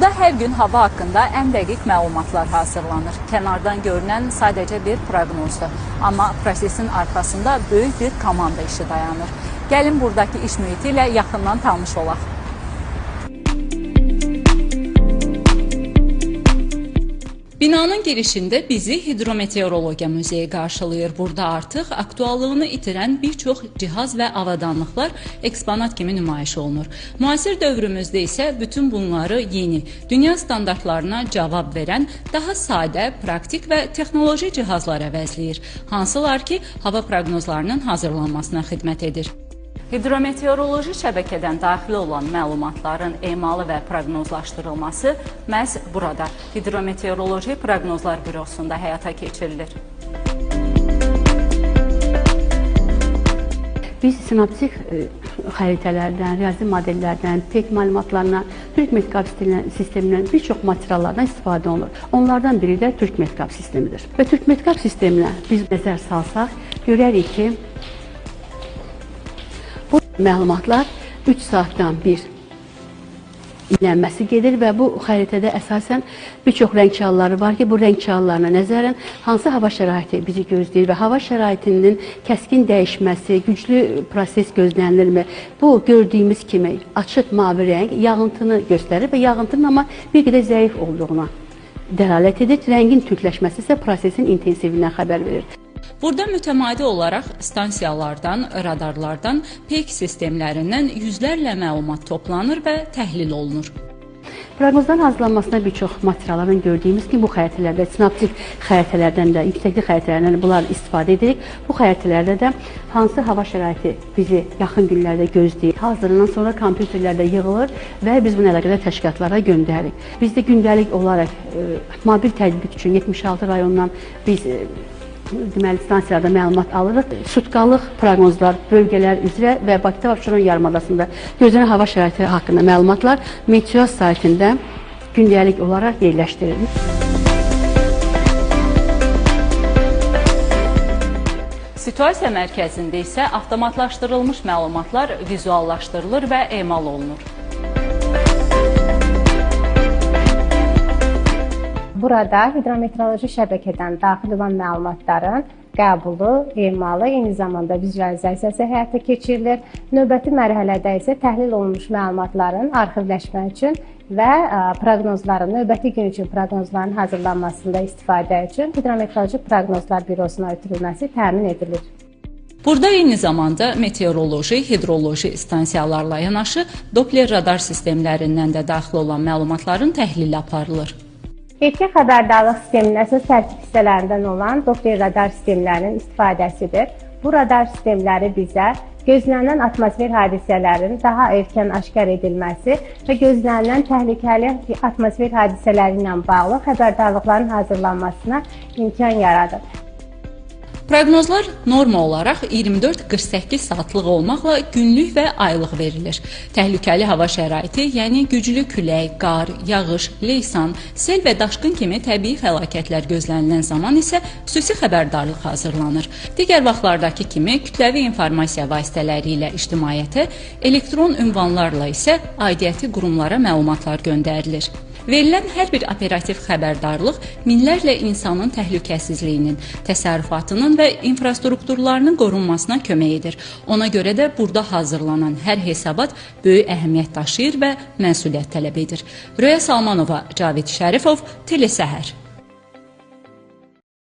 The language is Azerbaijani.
Burada hər gün hava haqqında ən dəqiq məlumatlar hazırlanır. Kənardan görünən sadəcə bir proqnozdur. Amma prosesin arxasında böyük bir komanda işi dayanır. Gəlin buradakı iş mühiti ilə yaxından tanış olaq. Binanın girişində bizi Hidrometeorologiya Müzeyi qarşılayır. Burada artıq aktuallığını itirən bir çox cihaz və avadanlıqlar eksponat kimi nümayiş olunur. Müasir dövrümüzdə isə bütün bunları yeni, dünya standartlarına cavab verən, daha sadə, praktik və texnoloji cihazlar əvəzləyir. Hansılar ki, hava proqnozlarının hazırlanmasına xidmət edir. Hidrometeoroloji şəbəkədən daxil olan məlumatların emalı və proqnozlaşdırılması məhz burada, Hidrometeoroloji Proqnozlar Bürosunda həyata keçirilir. Biz sinoptik xəritələrdən, riyazi modellərdən, PET məlumatlarından, Türk Metkab sistemindən bir çox materiallardan istifadə olunur. Onlardan biri də Türk Metkab sistemidir. Və Türk Metkab sisteminə biz nəzər salsaq, görərik ki, bu məlumatlar 3 saatdan bir inlənməsi gedir və bu xəritədə əsasən bir çox rəng çalıları var ki, bu rəng çalılarına nəzərən hansı hava şəraiti bizi gözləyir və hava şəraitinin kəskin dəyişməsi, güclü proses gözlənilirmi? Bu gördüyümüz kimi açıq mavi rəng yağıntını göstərir və yağıntının amma bir qədər zəif olduğuna dəlalət edir. Rəngin tündləşməsi isə prosesin intensivindən xəbər verir. Burada mütəmadi olaraq stansiyalardan, radarlardan, PEK sistemlərindən yüzlərlə məlumat toplanır və təhlil olunur. Proqnozların hazırlanmasında bir çox materialların gördüyümüz kimi bu xəritələrdə, sinoptik xəritələrdən də, yüksəklik xəritələrdən də bunlar istifadə edirik. Bu xəritələrdə də hansı hava şəraiti bizi yaxın günlərdə gözləyir. Hazırlanan sonra kompüterlərdə yığılır və biz bunu əlaqədar təşkilatlara göndəririk. Biz də gündəlik olaraq mobil tətbiq üçün 76 rayondan biz deməli stansiyalarda məlumat alırıq. Sutkalıq proqnozlar bölgələr üzrə və Bakıda və Abşeron yarımadasında gözlənilən hava şəraiti haqqında məlumatlar Meteor saytında gündəlik olaraq yerləşdirilir. Situasiya mərkəzində isə avtomatlaşdırılmış məlumatlar vizuallaşdırılır və emal olunur. Burada hidrometeoroloji şəbəkədən daxil olan məlumatların qəbulu, emalı, eyni zamanda vizualizasiyası həyata keçirilir. Növbəti mərhələdə isə təhlil olunmuş məlumatların arxivləşmə üçün və proqnozların, növbəti gün üçün proqnozların hazırlanmasında istifadə üçün Hidrometeoroloji Proqnozlar Bürosuna ötürülməsi təmin edilir. Burada eyni zamanda meteoroloji, hidroloji stansiyalarla yanaşı Doppler radar sistemlərindən də daxil olan məlumatların təhlili aparılır. Erkən xəbərdarlıq sisteminin əsas tərkib hissələrindən olan Doppler radar sistemlərinin istifadəsidir. Bu radar sistemləri bizə gözlənilən atmosfer hadisələrin daha erkən aşkar edilməsi və gözlənilən təhlükəli atmosfer hadisələri ilə bağlı xəbərdarlıqların hazırlanmasına imkan yaradır. Proqnozlar norma olaraq 24-48 saatlıq olmaqla günlük və aylıq verilir. Təhlükəli hava şəraiti, yəni güclü külək, qar, yağış, leysan, sel və daşqın kimi təbii fəlakətlər gözlənilən zaman isə xüsusi xəbərdarlıq hazırlanır. Digər vaxtlardakı kimi kütləvi informasiya vasitələri ilə ictimaiyyətə, elektron ünvanlarla isə aidiyyəti qurumlara məlumatlar göndərilir. Verilən hər bir operativ xəbərdarlıq minlərlə insanın təhlükəsizliyinin, təsərrüfatının və infrastrukturlarının qorunmasına kömək edir. Ona görə də burada hazırlanan hər hesabat böyük əhəmiyyət daşıyır və məsuliyyət tələb edir. Röya Salmanova, Cavid Şərifov, Telesəhər.